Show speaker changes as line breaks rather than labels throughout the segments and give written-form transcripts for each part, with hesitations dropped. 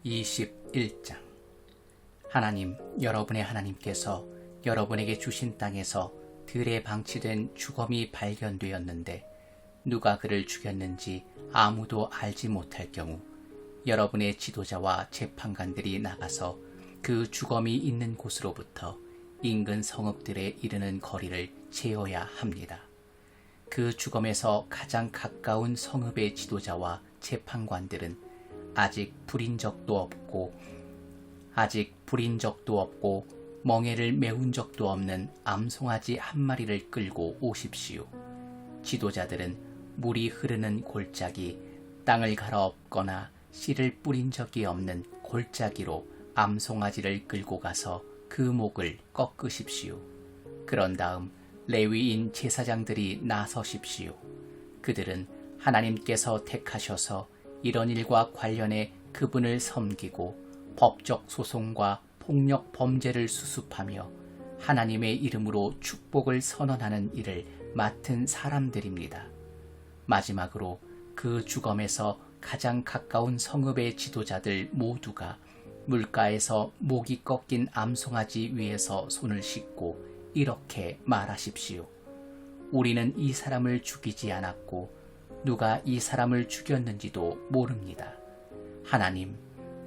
21장. 하나님, 여러분의 하나님께서 여러분에게 주신 땅에서 들에 방치된 주검이 발견되었는데 누가 그를 죽였는지 아무도 알지 못할 경우 여러분의 지도자와 재판관들이 나가서 그 주검이 있는 곳으로부터 인근 성읍들에 이르는 거리를 재어야 합니다. 그 주검에서 가장 가까운 성읍의 지도자와 재판관들은 아직 부린 적도 없고 멍에를 메운 적도 없는 암송아지 한 마리를 끌고 오십시오. 지도자들은 물이 흐르는 골짜기, 땅을 갈아엎거나 씨를 뿌린 적이 없는 골짜기로 암송아지를 끌고 가서 그 목을 꺾으십시오. 그런 다음 레위인 제사장들이 나서십시오. 그들은 하나님께서 택하셔서 이런 일과 관련해 그분을 섬기고 법적 소송과 폭력 범죄를 수습하며 하나님의 이름으로 축복을 선언하는 일을 맡은 사람들입니다. 마지막으로 그 주검에서 가장 가까운 성읍의 지도자들 모두가 물가에서 목이 꺾인 암송아지 위에서 손을 씻고 이렇게 말하십시오. 우리는 이 사람을 죽이지 않았고 누가 이 사람을 죽였는지도 모릅니다. 하나님,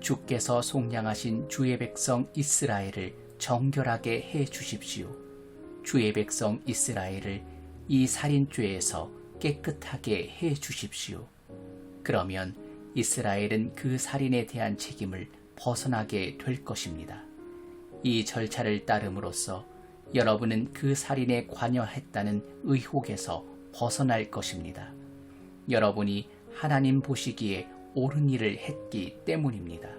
주께서 속량하신 주의 백성 이스라엘을 정결하게 해 주십시오. 주의 백성 이스라엘을 이 살인죄에서 깨끗하게 해 주십시오. 그러면 이스라엘은 그 살인에 대한 책임을 벗어나게 될 것입니다. 이 절차를 따름으로써 여러분은 그 살인에 관여했다는 의혹에서 벗어날 것입니다. 여러분이 하나님 보시기에 옳은 일을 했기 때문입니다.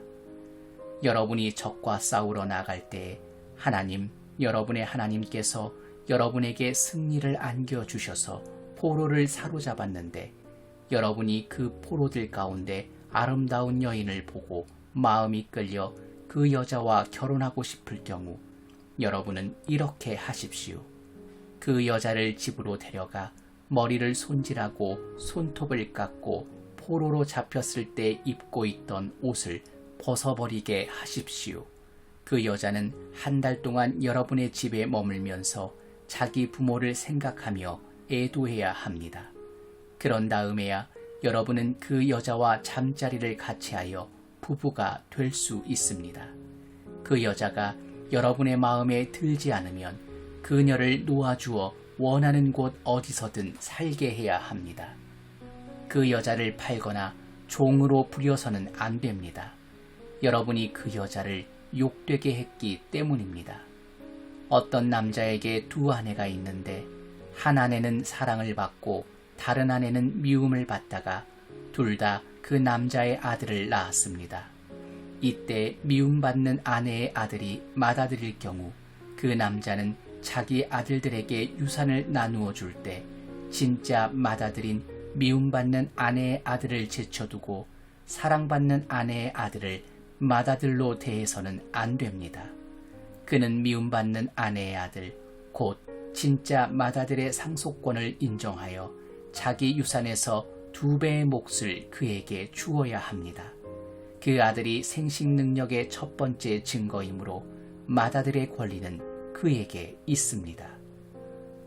여러분이 적과 싸우러 나갈 때에 하나님, 여러분의 하나님께서 여러분에게 승리를 안겨주셔서 포로를 사로잡았는데 여러분이 그 포로들 가운데 아름다운 여인을 보고 마음이 끌려 그 여자와 결혼하고 싶을 경우 여러분은 이렇게 하십시오. 그 여자를 집으로 데려가 머리를 손질하고 손톱을 깎고 포로로 잡혔을 때 입고 있던 옷을 벗어버리게 하십시오. 그 여자는 한 달 동안 여러분의 집에 머물면서 자기 부모를 생각하며 애도해야 합니다. 그런 다음에야 여러분은 그 여자와 잠자리를 같이 하여 부부가 될 수 있습니다. 그 여자가 여러분의 마음에 들지 않으면 그녀를 놓아주어 원하는 곳 어디서든 살게 해야 합니다. 그 여자를 팔거나 종으로 부려서는 안 됩니다. 여러분이 그 여자를 욕되게 했기 때문입니다. 어떤 남자에게 두 아내가 있는데 한 아내는 사랑을 받고 다른 아내는 미움을 받다가 둘 다 그 남자의 아들을 낳았습니다. 이때 미움받는 아내의 아들이 맏아들일 경우 그 남자는 자기 아들들에게 유산을 나누어 줄 때 진짜 맏아들인 미움받는 아내의 아들을 제쳐두고 사랑받는 아내의 아들을 맏아들로 대해서는 안 됩니다. 그는 미움받는 아내의 아들, 곧 진짜 맏아들의 상속권을 인정하여 자기 유산에서 2배의 몫을 그에게 주어야 합니다. 그 아들이 생식 능력의 첫 번째 증거이므로 맏아들의 권리는 그에게 있습니다.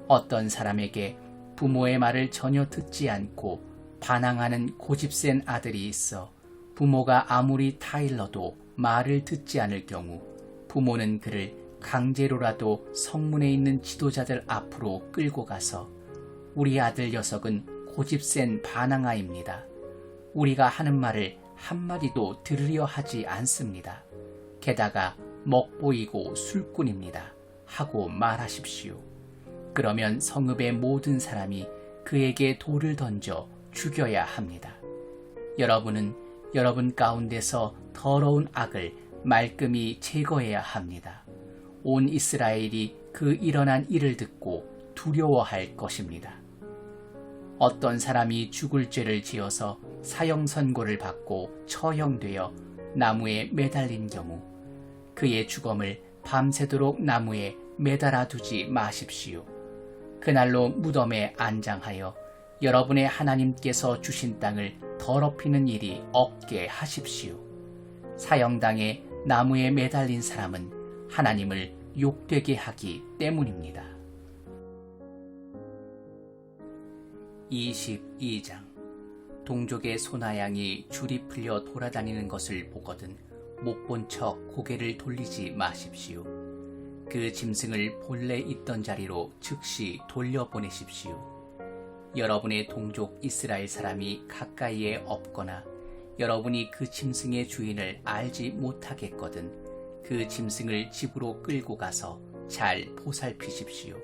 어떤 사람에게 부모의 말을 전혀 듣지 않고 반항하는 고집센 아들이 있어 부모가 아무리 타일러도 말을 듣지 않을 경우 부모는 그를 강제로라도 성문에 있는 지도자들 앞으로 끌고 가서 우리 아들 녀석은 고집센 반항아입니다. 우리가 하는 말을 한마디도 들으려 하지 않습니다. 게다가 먹보이고 술꾼입니다. 하고 말하십시오. 그러면 성읍의 모든 사람이 그에게 돌을 던져 죽여야 합니다. 여러분은 여러분 가운데서 더러운 악을 말끔히 제거해야 합니다. 온 이스라엘이 그 일어난 일을 듣고 두려워할 것입니다. 어떤 사람이 죽을 죄를 지어서 사형 선고를 받고 처형되어 나무에 매달린 경우 그의 주검을 밤새도록 나무에 매달아 두지 마십시오. 그날로 무덤에 안장하여 여러분의 하나님께서 주신 땅을 더럽히는 일이 없게 하십시오. 사형당해 나무에 매달린 사람은 하나님을 욕되게 하기 때문입니다. 22장. 동족의 소나 양이 줄이 풀려 돌아다니는 것을 보거든 못 본 척 고개를 돌리지 마십시오. 그 짐승을 본래 있던 자리로 즉시 돌려보내십시오. 여러분의 동족 이스라엘 사람이 가까이에 없거나 여러분이 그 짐승의 주인을 알지 못하겠거든 그 짐승을 집으로 끌고 가서 잘 보살피십시오.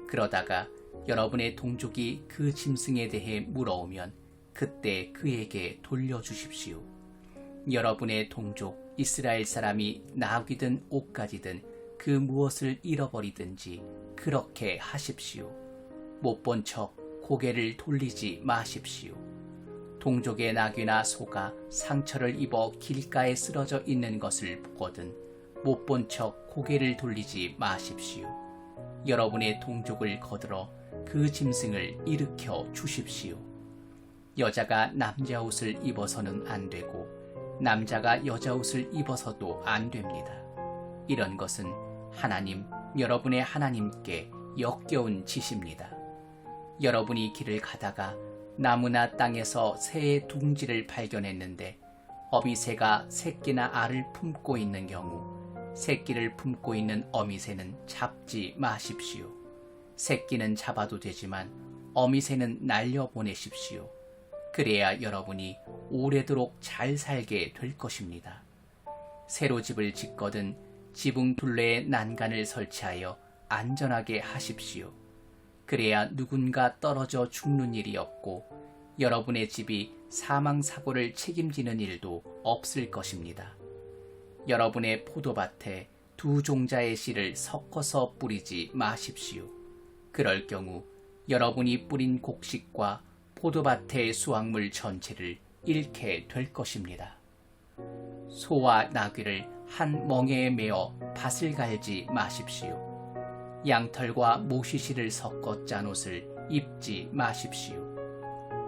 그러다가 여러분의 동족이 그 짐승에 대해 물어오면 그때 그에게 돌려주십시오. 여러분의 동족 이스라엘 사람이 나귀든 옷가지든 그 무엇을 잃어버리든지 그렇게 하십시오. 못 본 척 고개를 돌리지 마십시오. 동족의 나귀나 소가 상처를 입어 길가에 쓰러져 있는 것을 보거든 못 본 척 고개를 돌리지 마십시오. 여러분의 동족을 거들어 그 짐승을 일으켜 주십시오. 여자가 남자 옷을 입어서는 안 되고 남자가 여자 옷을 입어서도 안 됩니다. 이런 것은 하나님, 여러분의 하나님께 역겨운 짓입니다. 여러분이 길을 가다가 나무나 땅에서 새의 둥지를 발견했는데 어미새가 새끼나 알을 품고 있는 경우 새끼를 품고 있는 어미새는 잡지 마십시오. 새끼는 잡아도 되지만 어미새는 날려보내십시오. 그래야 여러분이 오래도록 잘 살게 될 것입니다. 새로 집을 짓거든 지붕 둘레에 난간을 설치하여 안전하게 하십시오. 그래야 누군가 떨어져 죽는 일이 없고 여러분의 집이 사망사고를 책임지는 일도 없을 것입니다. 여러분의 포도밭에 두 종자의 씨를 섞어서 뿌리지 마십시오. 그럴 경우 여러분이 뿌린 곡식과 포도밭의 수확물 전체를 잃게 될 것입니다. 소와 나귀를 한 멍에에 메어 밭을 갈지 마십시오. 양털과 모시시를 섞어 짠 옷을 입지 마십시오.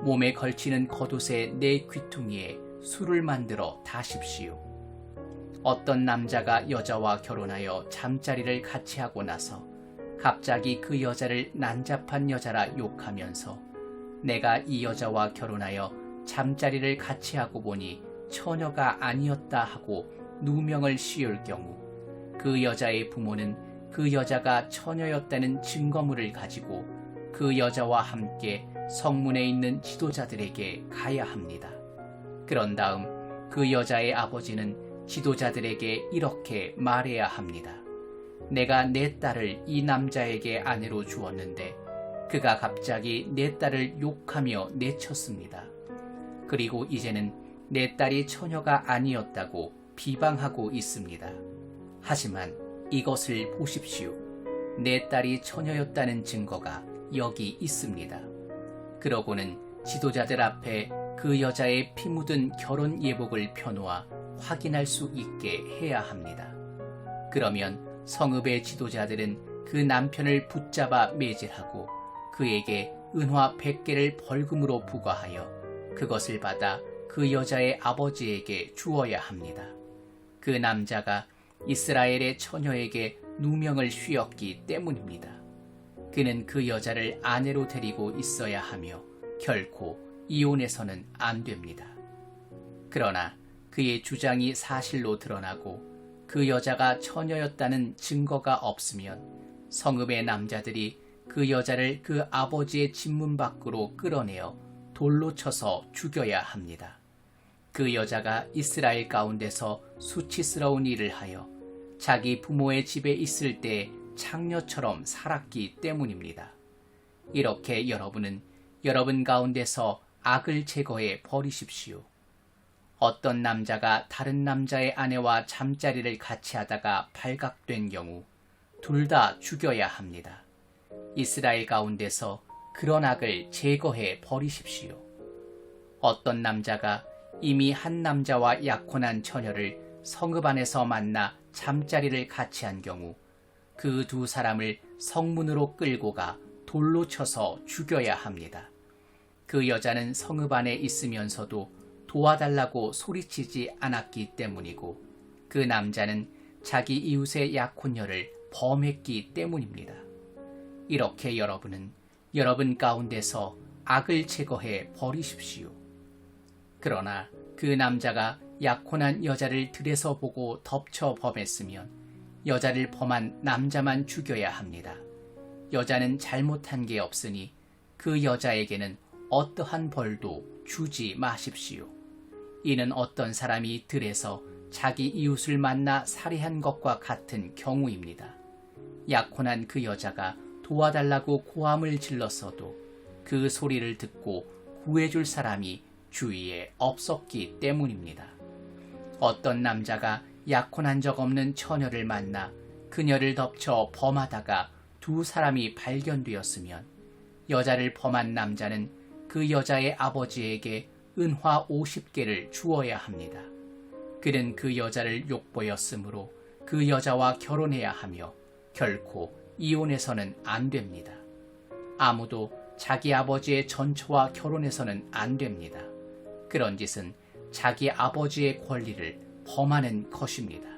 몸에 걸치는 겉옷의 네 귀퉁이에 술을 만들어 다십시오. 어떤 남자가 여자와 결혼하여 잠자리를 같이 하고 나서 갑자기 그 여자를 난잡한 여자라 욕하면서 내가 이 여자와 결혼하여 잠자리를 같이 하고 보니 처녀가 아니었다 하고 누명을 씌울 경우 그 여자의 부모는 그 여자가 처녀였다는 증거물을 가지고 그 여자와 함께 성문에 있는 지도자들에게 가야 합니다. 그런 다음 그 여자의 아버지는 지도자들에게 이렇게 말해야 합니다. 내가 내 딸을 이 남자에게 아내로 주었는데 그가 갑자기 내 딸을 욕하며 내쳤습니다. 그리고 이제는 내 딸이 처녀가 아니었다고 비방하고 있습니다. 하지만 이것을 보십시오. 내 딸이 처녀였다는 증거가 여기 있습니다. 그러고는 지도자들 앞에 그 여자의 피 묻은 결혼 예복을 펴놓아 확인할 수 있게 해야 합니다. 그러면 성읍의 지도자들은 그 남편을 붙잡아 매질하고 그에게 은화 100개를 벌금으로 부과하여 그것을 받아 그 여자의 아버지에게 주어야 합니다. 그 남자가 이스라엘의 처녀에게 누명을 씌웠기 때문입니다. 그는 그 여자를 아내로 데리고 있어야 하며 결코 이혼해서는 안 됩니다. 그러나 그의 주장이 사실로 드러나고 그 여자가 처녀였다는 증거가 없으면 성읍의 남자들이 그 여자를 그 아버지의 집문 밖으로 끌어내어 돌로 쳐서 죽여야 합니다. 그 여자가 이스라엘 가운데서 수치스러운 일을 하여 자기 부모의 집에 있을 때 창녀처럼 살았기 때문입니다. 이렇게 여러분은 여러분 가운데서 악을 제거해 버리십시오. 어떤 남자가 다른 남자의 아내와 잠자리를 같이 하다가 발각된 경우 둘 다 죽여야 합니다. 이스라엘 가운데서 그런 악을 제거해 버리십시오. 어떤 남자가 이미 한 남자와 약혼한 처녀를 성읍 안에서 만나 잠자리를 같이 한 경우 그 두 사람을 성문으로 끌고 가 돌로 쳐서 죽여야 합니다. 그 여자는 성읍 안에 있으면서도 도와달라고 소리치지 않았기 때문이고 그 남자는 자기 이웃의 약혼녀를 범했기 때문입니다. 이렇게 여러분은 여러분 가운데서 악을 제거해 버리십시오. 그러나 그 남자가 약혼한 여자를 들에서 보고 덮쳐 범했으면 여자를 범한 남자만 죽여야 합니다. 여자는 잘못한 게 없으니 그 여자에게는 어떠한 벌도 주지 마십시오. 이는 어떤 사람이 들에서 자기 이웃을 만나 살해한 것과 같은 경우입니다. 약혼한 그 여자가 도와달라고 고함을 질렀어도 그 소리를 듣고 구해줄 사람이 주위에 없었기 때문입니다. 어떤 남자가 약혼한 적 없는 처녀를 만나 그녀를 덮쳐 범하다가 두 사람이 발견되었으면 여자를 범한 남자는 그 여자의 아버지에게 은화 50개를 주어야 합니다. 그는 그 여자를 욕보였으므로 그 여자와 결혼해야 하며 결코 이혼해서는 안 됩니다. 아무도 자기 아버지의 전처와 결혼해서는 안 됩니다. 그런 짓은 자기 아버지의 권리를 범하는 것입니다.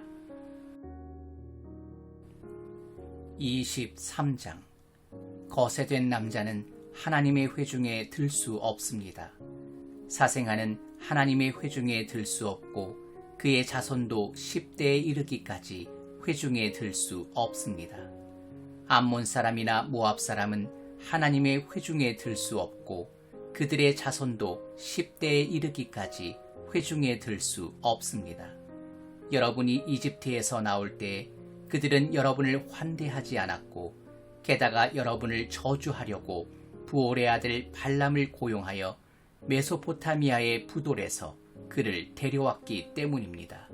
23장 거세된 남자는 하나님의 회중에 들 수 없습니다. 사생아는 하나님의 회중에 들 수 없고 그의 자손도 10대에 이르기까지 회중에 들 수 없습니다. 암몬 사람이나 모압 사람은 하나님의 회중에 들 수 없고 그들의 자손도 10대에 이르기까지 회중에 들 수 없습니다. 여러분이 이집트에서 나올 때 그들은 여러분을 환대하지 않았고 게다가 여러분을 저주하려고 부올의 아들 발람을 고용하여 메소포타미아의 부돌에서 그를 데려왔기 때문입니다.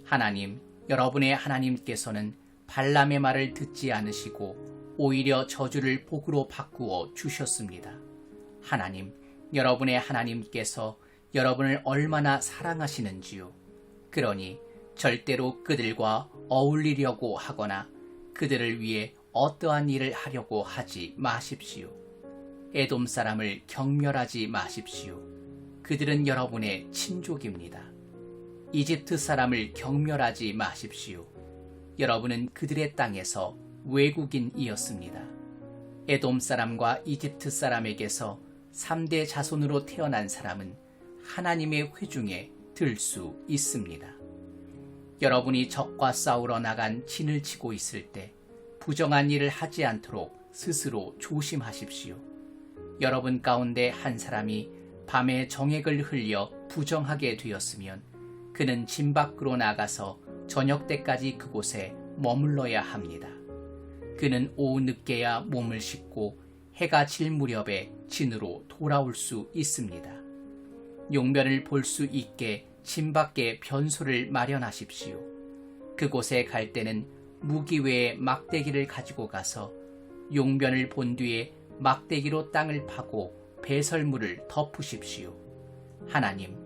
하나님, 여러분의 하나님께서는 발람의 말을 듣지 않으시고 오히려 저주를 복으로 바꾸어 주셨습니다. 하나님, 여러분의 하나님께서 여러분을 얼마나 사랑하시는지요. 그러니 절대로 그들과 어울리려고 하거나 그들을 위해 어떠한 일을 하려고 하지 마십시오. 에돔 사람을 경멸하지 마십시오. 그들은 여러분의 친족입니다. 이집트 사람을 경멸하지 마십시오. 여러분은 그들의 땅에서 외국인이었습니다. 에돔 사람과 이집트 사람에게서 3대 자손으로 태어난 사람은 하나님의 회중에 들 수 있습니다. 여러분이 적과 싸우러 나간 진을 치고 있을 때 부정한 일을 하지 않도록 스스로 조심하십시오. 여러분 가운데 한 사람이 밤에 정액을 흘려 부정하게 되었으면 그는 진 밖으로 나가서 저녁 때까지 그곳에 머물러야 합니다. 그는 오후 늦게야 몸을 씻고 해가 질 무렵에 진으로 돌아올 수 있습니다. 용변을 볼 수 있게 진 밖에 변소를 마련하십시오. 그곳에 갈 때는 무기 외에 막대기를 가지고 가서 용변을 본 뒤에 막대기로 땅을 파고 배설물을 덮으십시오. 하나님,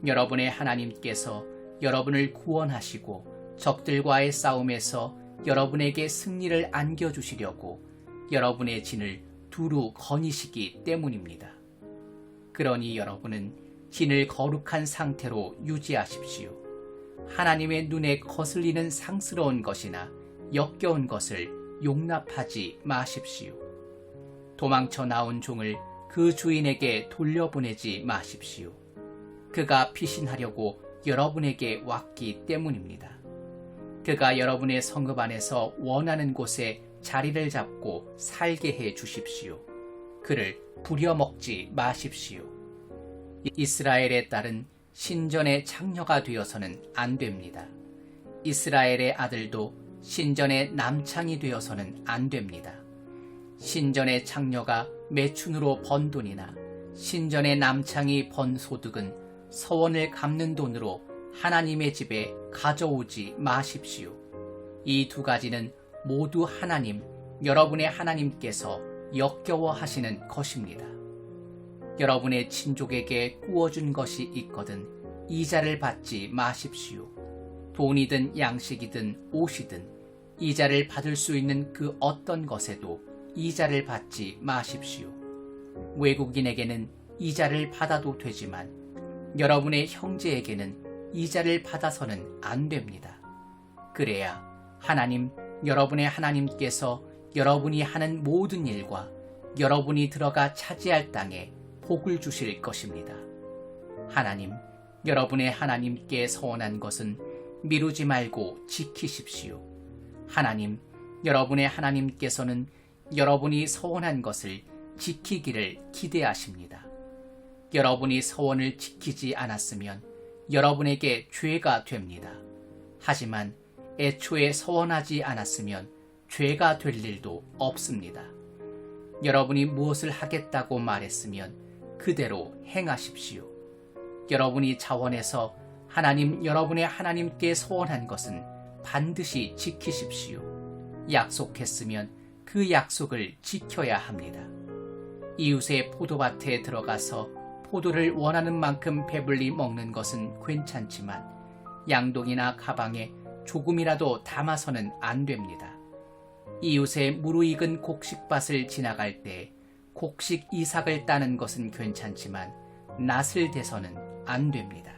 여러분의 하나님께서 여러분을 구원하시고 적들과의 싸움에서 여러분에게 승리를 안겨주시려고 여러분의 진을 두루 거니시기 때문입니다. 그러니 여러분은 진을 거룩한 상태로 유지하십시오. 하나님의 눈에 거슬리는 상스러운 것이나 역겨운 것을 용납하지 마십시오. 도망쳐 나온 종을 그 주인에게 돌려보내지 마십시오. 그가 피신하려고 여러분에게 왔기 때문입니다. 그가 여러분의 성읍 안에서 원하는 곳에 자리를 잡고 살게 해 주십시오. 그를 부려먹지 마십시오. 이스라엘의 딸은 신전의 창녀가 되어서는 안 됩니다. 이스라엘의 아들도 신전의 남창이 되어서는 안 됩니다. 신전의 창녀가 매춘으로 번 돈이나 신전의 남창이 번 소득은 서원을 갚는 돈으로 하나님의 집에 가져오지 마십시오. 이 두 가지는 모두 하나님, 여러분의 하나님께서 역겨워하시는 것입니다. 여러분의 친족에게 구워준 것이 있거든 이자를 받지 마십시오. 돈이든 양식이든 옷이든 이자를 받을 수 있는 그 어떤 것에도 이자를 받지 마십시오. 외국인에게는 이자를 받아도 되지만 여러분의 형제에게는 이자를 받아서는 안 됩니다. 그래야 여러분의 하나님께서 여러분이 하는 모든 일과 여러분이 들어가 차지할 땅에 복을 주실 것입니다. 여러분의 하나님께 서원한 것은 미루지 말고 지키십시오. 여러분의 하나님께서는 여러분이 서원한 것을 지키기를 기대하십니다. 여러분이 서원을 지키지 않았으면 여러분에게 죄가 됩니다. 하지만 애초에 서원하지 않았으면 죄가 될 일도 없습니다. 여러분이 무엇을 하겠다고 말했으면 그대로 행하십시오. 여러분이 자원해서 여러분의 하나님께 서원한 것은 반드시 지키십시오. 약속했으면 그 약속을 지켜야 합니다. 이웃의 포도밭에 들어가서 포도를 원하는 만큼 배불리 먹는 것은 괜찮지만 양동이나 가방에 조금이라도 담아서는 안 됩니다. 이웃의 무르익은 곡식밭을 지나갈 때 곡식 이삭을 따는 것은 괜찮지만 낫을 대서는 안 됩니다.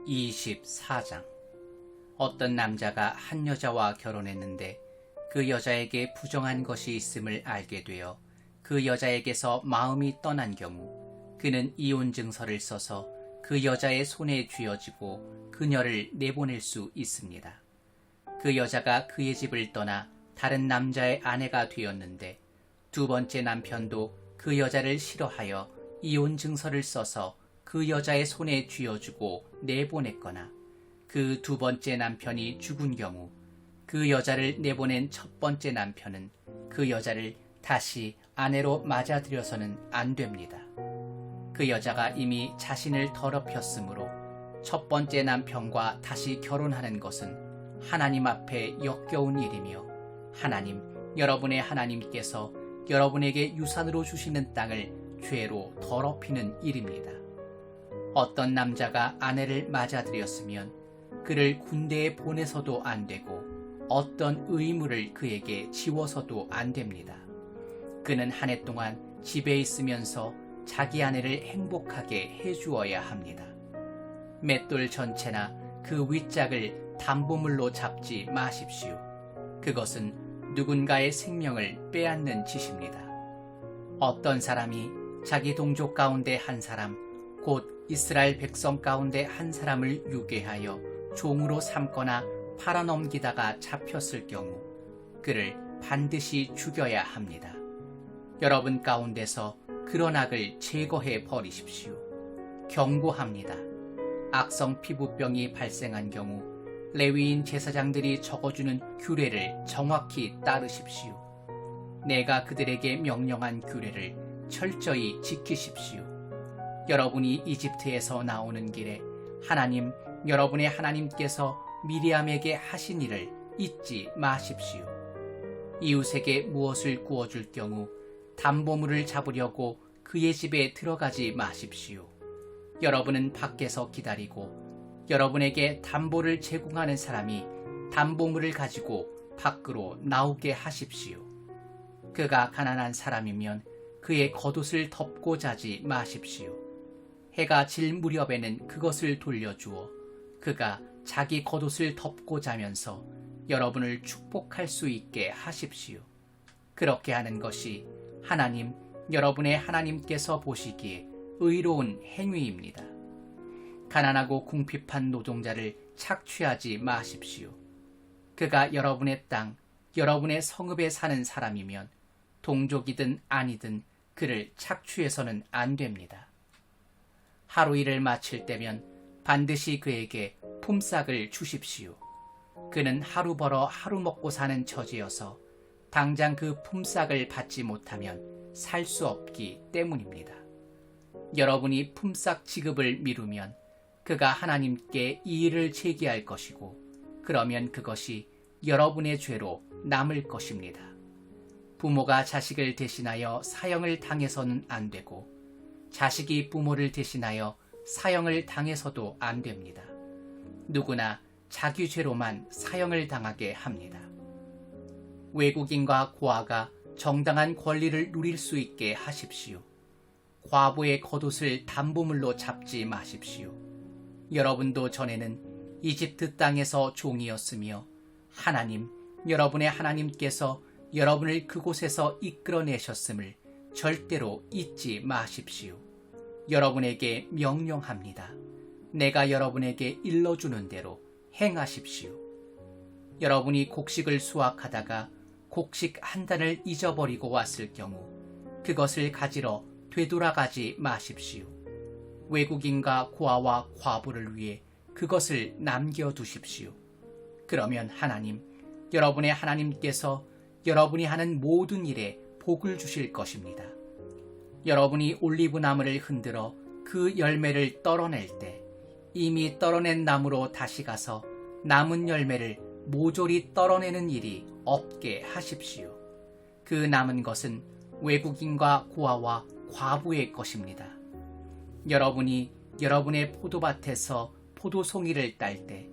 24장. 어떤 남자가 한 여자와 결혼했는데 그 여자에게 부정한 것이 있음을 알게 되어 그 여자에게서 마음이 떠난 경우 그는 이혼 증서를 써서 그 여자의 손에 쥐어지고 그녀를 내보낼 수 있습니다. 그 여자가 그의 집을 떠나 다른 남자의 아내가 되었는데 두 번째 남편도 그 여자를 싫어하여 이혼 증서를 써서 그 여자의 손에 쥐어주고 내보냈거나 그 두 번째 남편이 죽은 경우 그 여자를 내보낸 첫 번째 남편은 그 여자를 다시 아내로 맞아들여서는 안 됩니다. 그 여자가 이미 자신을 더럽혔으므로 첫 번째 남편과 다시 결혼하는 것은 하나님 앞에 역겨운 일이며 여러분의 하나님께서 여러분에게 유산으로 주시는 땅을 죄로 더럽히는 일입니다. 어떤 남자가 아내를 맞아들였으면 그를 군대에 보내서도 안 되고 어떤 의무를 그에게 지워서도 안 됩니다. 그는 한 해 동안 집에 있으면서 자기 아내를 행복하게 해주어야 합니다. 맷돌 전체나 그 윗짝을 담보물로 잡지 마십시오. 그것은 누군가의 생명을 빼앗는 짓입니다. 어떤 사람이 자기 동족 가운데 한 사람, 곧 이스라엘 백성 가운데 한 사람을 유괴하여 종으로 삼거나 팔아넘기다가 잡혔을 경우 그를 반드시 죽여야 합니다. 여러분 가운데서 그런 악을 제거해 버리십시오. 경고합니다. 악성 피부병이 발생한 경우 레위인 제사장들이 적어주는 규례를 정확히 따르십시오. 내가 그들에게 명령한 규례를 철저히 지키십시오. 여러분이 이집트에서 나오는 길에 여러분의 하나님께서 미리암에게 하신 일을 잊지 마십시오. 이웃에게 무엇을 구워줄 경우 담보물을 잡으려고 그의 집에 들어가지 마십시오. 여러분은 밖에서 기다리고 여러분에게 담보를 제공하는 사람이 담보물을 가지고 밖으로 나오게 하십시오. 그가 가난한 사람이면 그의 겉옷을 덮고 자지 마십시오. 해가 질 무렵에는 그것을 돌려주어 그가 자기 겉옷을 덮고 자면서 여러분을 축복할 수 있게 하십시오. 그렇게 하는 것이 여러분의 하나님께서 보시기에 의로운 행위입니다. 가난하고 궁핍한 노동자를 착취하지 마십시오. 그가 여러분의 땅, 여러분의 성읍에 사는 사람이면 동족이든 아니든 그를 착취해서는 안 됩니다. 하루 일을 마칠 때면 반드시 그에게 품삯을 주십시오. 그는 하루 벌어 하루 먹고 사는 처지여서 당장 그 품삯을 받지 못하면 살 수 없기 때문입니다. 여러분이 품삯 지급을 미루면 그가 하나님께 이의를 제기할 것이고 그러면 그것이 여러분의 죄로 남을 것입니다. 부모가 자식을 대신하여 사형을 당해서는 안 되고 자식이 부모를 대신하여 사형을 당해서도 안 됩니다. 누구나 자기 죄로만 사형을 당하게 합니다. 외국인과 고아가 정당한 권리를 누릴 수 있게 하십시오. 과부의 겉옷을 담보물로 잡지 마십시오. 여러분도 전에는 이집트 땅에서 종이었으며 하나님, 여러분의 하나님께서 여러분을 그곳에서 이끌어내셨음을 절대로 잊지 마십시오. 여러분에게 명령합니다. 내가 여러분에게 일러주는 대로 행하십시오. 여러분이 곡식을 수확하다가 곡식 한 단을 잊어버리고 왔을 경우 그것을 가지러 되돌아가지 마십시오. 외국인과 고아와 과부를 위해 그것을 남겨두십시오. 그러면 하나님, 여러분의 하나님께서 여러분이 하는 모든 일에 복을 주실 것입니다. 여러분이 올리브 나무를 흔들어 그 열매를 떨어낼 때 이미 떨어낸 나무로 다시 가서 남은 열매를 모조리 떨어내는 일이 없게 하십시오. 그 남은 것은 외국인과 고아와 과부의 것입니다. 여러분이 여러분의 포도밭에서 포도송이를 딸 때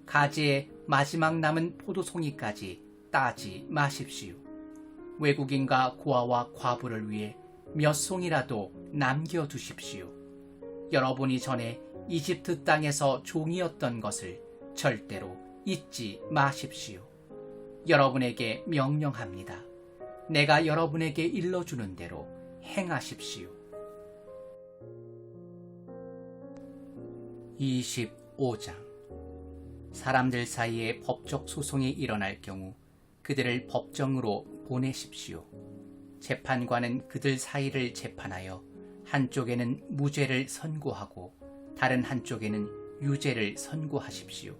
가지의 마지막 남은 포도송이까지 따지 마십시오. 외국인과 고아와 과부를 위해 몇 송이라도 남겨두십시오. 여러분이 전에 이집트 땅에서 종이었던 것을 절대로 잊지 마십시오. 여러분에게 명령합니다. 내가 여러분에게 일러주는 대로 행하십시오. 25장. 사람들 사이에 법적 소송이 일어날 경우 그들을 법정으로 보내십시오. 재판관은 그들 사이를 재판하여 한쪽에는 무죄를 선고하고 다른 한쪽에는 유죄를 선고하십시오.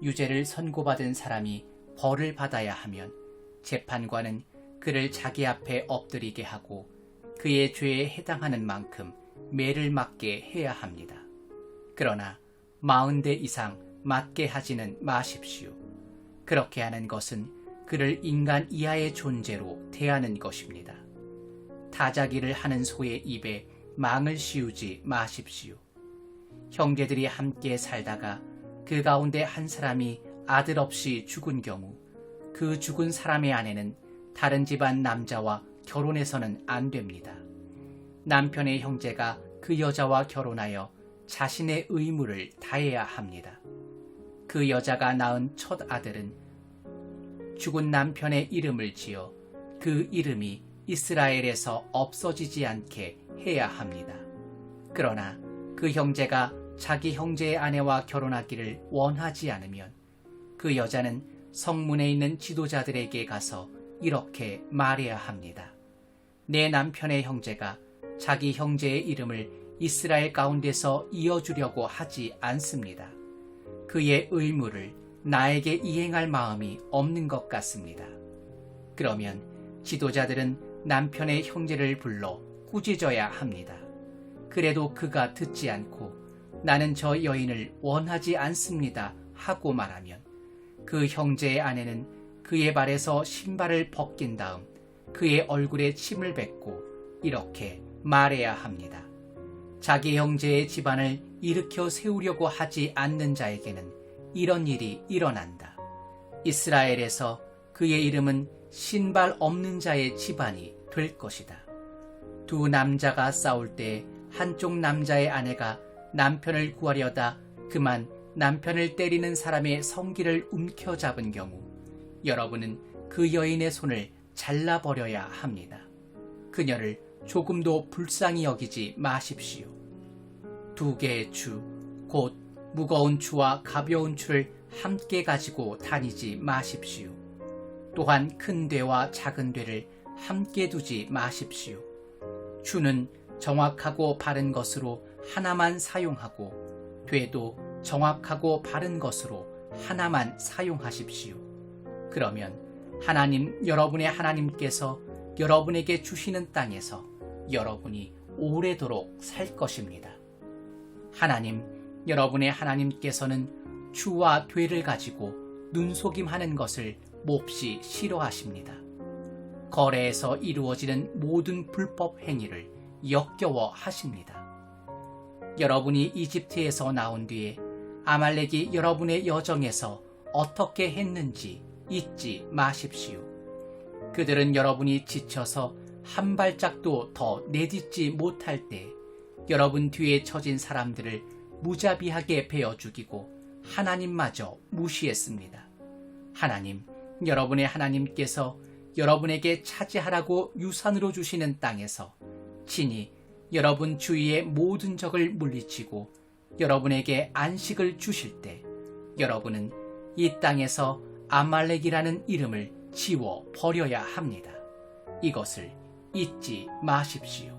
유죄를 선고받은 사람이 벌을 받아야 하면 재판관은 그를 자기 앞에 엎드리게 하고 그의 죄에 해당하는 만큼 매를 맞게 해야 합니다. 그러나 40대 이상 맞게 하지는 마십시오. 그렇게 하는 것은 그를 인간 이하의 존재로 대하는 것입니다. 타자기를 하는 소의 입에 망을 씌우지 마십시오. 형제들이 함께 살다가 그 가운데 한 사람이 아들 없이 죽은 경우 그 죽은 사람의 아내는 다른 집안 남자와 결혼해서는 안 됩니다. 남편의 형제가 그 여자와 결혼하여 자신의 의무를 다해야 합니다. 그 여자가 낳은 첫 아들은 죽은 남편의 이름을 지어 그 이름이 이스라엘에서 없어지지 않게 해야 합니다. 그러나 그 형제가 자기 형제의 아내와 결혼하기를 원하지 않으면 그 여자는 성문에 있는 지도자들에게 가서 이렇게 말해야 합니다. 내 남편의 형제가 자기 형제의 이름을 이스라엘 가운데서 이어주려고 하지 않습니다. 그의 의무를 나에게 이행할 마음이 없는 것 같습니다. 그러면 지도자들은 남편의 형제를 불러 꾸짖어야 합니다. 그래도 그가 듣지 않고 나는 저 여인을 원하지 않습니다 하고 말하면 그 형제의 아내는 그의 발에서 신발을 벗긴 다음 그의 얼굴에 침을 뱉고 이렇게 말해야 합니다. 자기 형제의 집안을 일으켜 세우려고 하지 않는 자에게는 이런 일이 일어난다. 이스라엘에서 그의 이름은 신발 없는 자의 집안이 될 것이다. 두 남자가 싸울 때 한쪽 남자의 아내가 남편을 구하려다 그만 남편을 때리는 사람의 성기를 움켜잡은 경우 여러분은 그 여인의 손을 잘라버려야 합니다. 그녀를 조금도 불쌍히 여기지 마십시오. 두 개의 추, 곧 무거운 추와 가벼운 추를 함께 가지고 다니지 마십시오. 또한 큰 되와 작은 되를 함께 두지 마십시오. 추는 정확하고 바른 것으로 하나만 사용하고 되도 정확하고 바른 것으로 하나만 사용하십시오. 그러면 하나님 여러분의 하나님께서 여러분에게 주시는 땅에서 여러분이 오래도록 살 것입니다. 하나님 여러분의 하나님께서는 추와 되를 가지고 눈속임하는 것을 몹시 싫어하십니다. 거래에서 이루어지는 모든 불법 행위를 역겨워 하십니다. 여러분이 이집트에서 나온 뒤에 아말렉이 여러분의 여정에서 어떻게 했는지 잊지 마십시오. 그들은 여러분이 지쳐서 한 발짝도 더 내딛지 못할 때 여러분 뒤에 처진 사람들을 무자비하게 베어 죽이고 하나님마저 무시했습니다. 하나님, 여러분의 하나님께서 여러분에게 차지하라고 유산으로 주시는 땅에서 친히 여러분 주위의 모든 적을 물리치고 여러분에게 안식을 주실 때 여러분은 이 땅에서 아말렉이라는 이름을 지워 버려야 합니다. 이것을 잊지 마십시오.